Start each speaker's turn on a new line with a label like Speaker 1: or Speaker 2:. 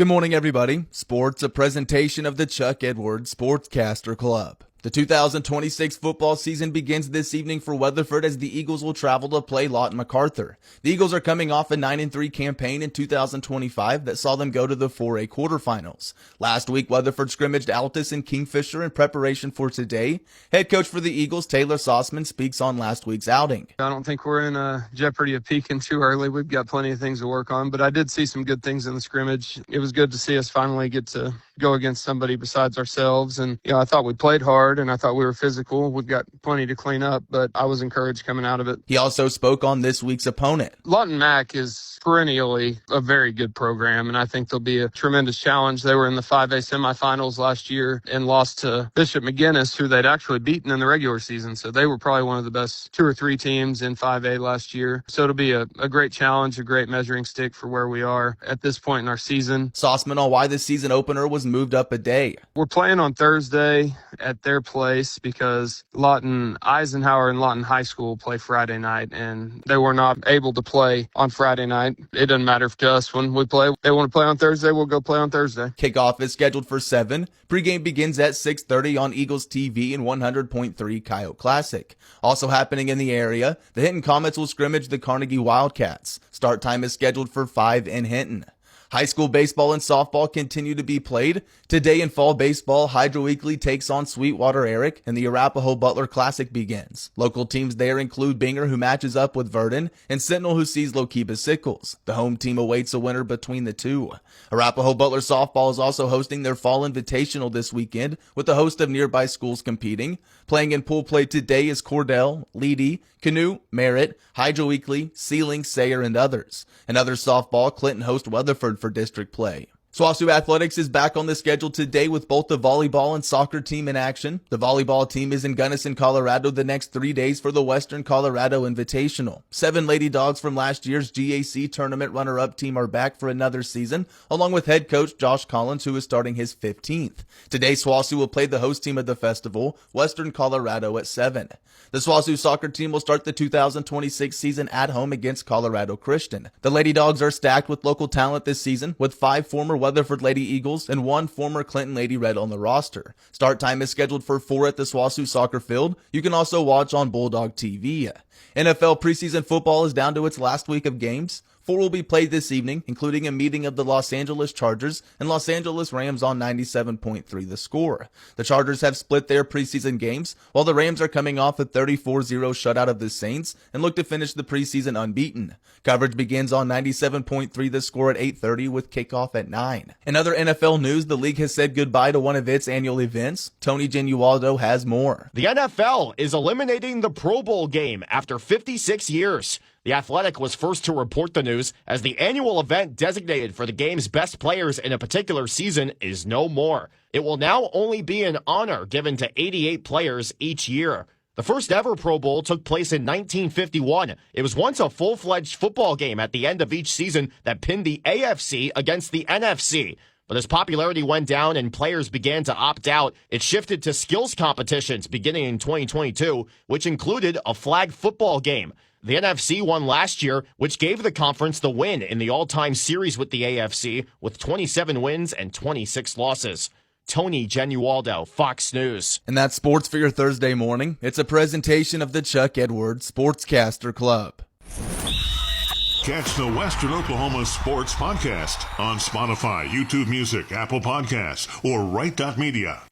Speaker 1: Good morning, everybody. Sports, a presentation of the Chuck Edwards Sportscaster Club. The 2026 football season begins this evening for Weatherford as the Eagles will travel to play Lawton MacArthur. The Eagles are coming off a 9-3 campaign in 2025 that saw them go to the 4A quarterfinals. Last week, Weatherford scrimmaged Altus and Kingfisher in preparation for today. Head coach for the Eagles, Taylor Sauceman, speaks on last week's outing.
Speaker 2: I don't think we're in jeopardy of peaking too early. We've got plenty of things to work on, but I did see some good things in the scrimmage. It was good to see us finally get to go against somebody besides ourselves. And, I thought we played hard and I thought we were physical. We've got plenty to clean up, but I was encouraged coming out of it.
Speaker 1: He also spoke on this week's opponent.
Speaker 2: Lawton Mac is perennially a very good program, and I think they'll be a tremendous challenge. They were in the 5A semifinals last year and lost to Bishop McGuinness, who they'd actually beaten in the regular season. So they were probably one of the best 2 or 3 teams in 5A last year. So it'll be a great challenge, a great measuring stick for where we are at this point in our season.
Speaker 1: Sauceman on why the season opener was moved up a day.
Speaker 2: We're playing on Thursday at their place because Lawton Eisenhower and Lawton High School play Friday night, and they were not able to play on Friday night. It doesn't matter to us when we play. They want to play on Thursday, we'll go play on Thursday.
Speaker 1: Kickoff is scheduled for 7. Pregame begins at 6:30 on Eagles TV and 100.3 Coyote Classic. Also happening in the area, the Hinton Comets will scrimmage the Carnegie Wildcats. Start time is scheduled for 5 in Hinton. High school baseball and softball continue to be played. Today in fall baseball, Hydro Weekly takes on Sweetwater Eric, and the Arapahoe Butler Classic begins. Local teams there include Binger, who matches up with Verdon, and Sentinel, who sees Lokiba Sickles. The home team awaits a winner between the two. Arapahoe Butler softball is also hosting their fall invitational this weekend, with a host of nearby schools competing. Playing in pool play today is Cordell, Leedy, Canoe, Merritt, Hydro Weekly, Sealing, Sayer, and others. Another softball, Clinton host Weatherford for district play. SWOSU Athletics is back on the schedule today with both the volleyball and soccer team in action. The volleyball team is in Gunnison, Colorado the next 3 days for the Western Colorado Invitational. 7 Lady Dogs from last year's GAC tournament runner-up team are back for another season, along with head coach Josh Collins, who is starting his 15th. Today, SWOSU will play the host team of the festival, Western Colorado, at 7. The SWOSU soccer team will start the 2026 season at home against Colorado Christian. The Lady Dogs are stacked with local talent this season, with 5 former Weatherford Lady Eagles and 1 former Clinton Lady Red on the roster. Start time is scheduled for 4 at the SWOSU soccer field. You can also watch on Bulldog TV. NFL preseason football is down to its last week of games. 4 will be played this evening, including a meeting of the Los Angeles Chargers and Los Angeles Rams on 97.3 The Score. The Chargers have split their preseason games, while the Rams are coming off a 34-0 shutout of the Saints and look to finish the preseason unbeaten. Coverage begins on 97.3 The Score at 8:30 with kickoff at 9. In other NFL news, the league has said goodbye to one of its annual events. Tony Genualdo has more.
Speaker 3: The NFL is eliminating the Pro Bowl game after 56 years. The Athletic was first to report the news as the annual event designated for the game's best players in a particular season is no more. It will now only be an honor given to 88 players each year. The first ever Pro Bowl took place in 1951. It was once a full-fledged football game at the end of each season that pinned the AFC against the NFC. But as popularity went down and players began to opt out, it shifted to skills competitions beginning in 2022, which included a flag football game. The NFC won last year, which gave the conference the win in the all-time series with the AFC, with 27 wins and 26 losses. Tony Genualdo, Fox News.
Speaker 1: And that's sports for your Thursday morning. It's a presentation of the Chuck Edwards Sportscaster Club.
Speaker 4: Catch the Western Oklahoma Sports Podcast on Spotify, YouTube Music, Apple Podcasts, or Right.Media.